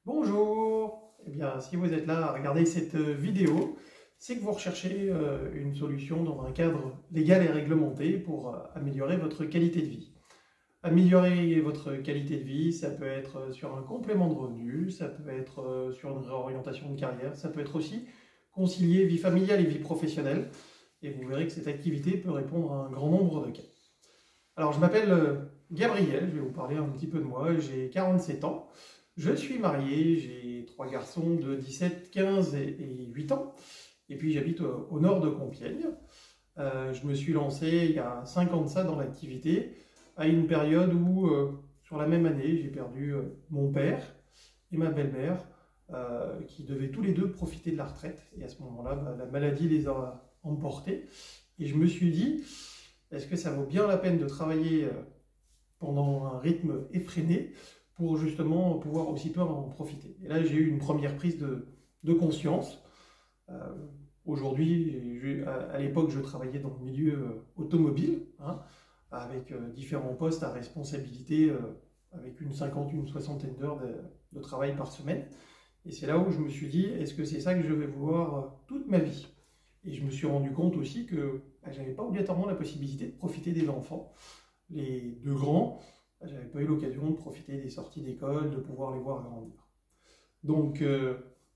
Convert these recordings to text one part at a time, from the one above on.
Bonjour! Eh bien, si vous êtes là à regarder cette vidéo, c'est que vous recherchez une solution dans un cadre légal et réglementé pour améliorer votre qualité de vie. Améliorer votre qualité de vie, ça peut être sur un complément de revenu, ça peut être sur une réorientation de carrière, ça peut être aussi concilier vie familiale et vie professionnelle. Et vous verrez que cette activité peut répondre à un grand nombre de cas. Alors, je m'appelle Gabriel, je vais vous parler un petit peu de moi, j'ai 47 ans. Je suis marié, j'ai trois garçons de 17, 15 et 8 ans. Et puis j'habite au nord de Compiègne. Je me suis lancé il y a 5 ans de ça dans l'activité, à une période où, sur la même année, j'ai perdu mon père et ma belle-mère, qui devaient tous les deux profiter de la retraite. Et à ce moment-là, la maladie les a emportés. Et je me suis dit, est-ce que ça vaut bien la peine de travailler pendant un rythme effréné pour justement pouvoir aussi peu en profiter. Et là, j'ai eu une première prise de conscience. Euh, Aujourd'hui, à l'époque, je travaillais dans le milieu automobile, hein, avec différents postes à responsabilité, avec une cinquantaine, une soixantaine d'heures de travail par semaine. Et c'est là où je me suis dit, est-ce que c'est ça que je vais vouloir toute ma vie? Et je me suis rendu compte aussi que je n'avais pas obligatoirement la possibilité de profiter des enfants. Les deux grands, j'avais pas eu l'occasion de profiter des sorties d'école, de pouvoir les voir grandir. Donc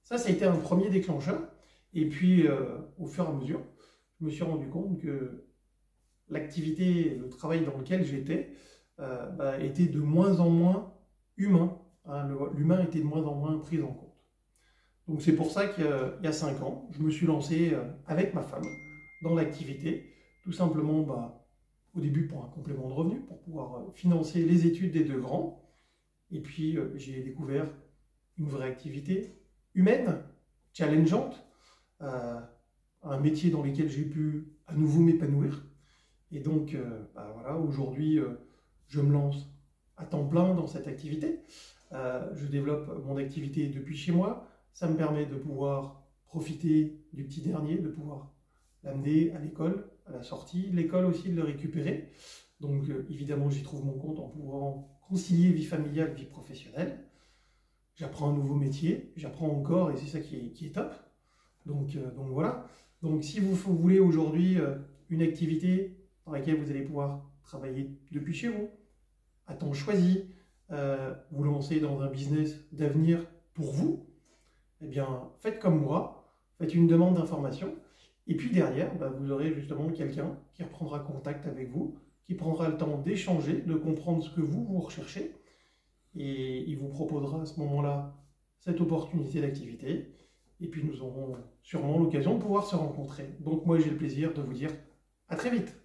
ça a été un premier déclencheur. Et puis au fur et à mesure, je me suis rendu compte que l'activité, le travail dans lequel j'étais était de moins en moins humain. Hein, l'humain était de moins en moins pris en compte. Donc c'est pour ça qu'il y a 5 ans, je me suis lancé avec ma femme dans l'activité, tout simplement au début pour un complément de revenu, pour pouvoir financer les études des deux grands. Et puis j'ai découvert une vraie activité humaine, challengeante, un métier dans lequel j'ai pu à nouveau m'épanouir. Et donc voilà, aujourd'hui je me lance à temps plein dans cette activité. Je développe mon activité depuis chez moi. Ça me permet de pouvoir profiter du petit dernier, de pouvoir l'amener à l'école, à la sortie, l'école aussi de le récupérer. Donc évidemment, j'y trouve mon compte en pouvant concilier vie familiale, vie professionnelle. J'apprends un nouveau métier, j'apprends encore et c'est ça qui est top. Donc voilà. Donc si vous voulez aujourd'hui une activité dans laquelle vous allez pouvoir travailler depuis chez vous, à temps choisi, vous lancer dans un business d'avenir pour vous, eh bien faites comme moi, faites une demande d'information. Et puis derrière, vous aurez justement quelqu'un qui reprendra contact avec vous, qui prendra le temps d'échanger, de comprendre ce que vous recherchez, et il vous proposera à ce moment-là cette opportunité d'activité, et puis nous aurons sûrement l'occasion de pouvoir se rencontrer. Donc moi j'ai le plaisir de vous dire à très vite.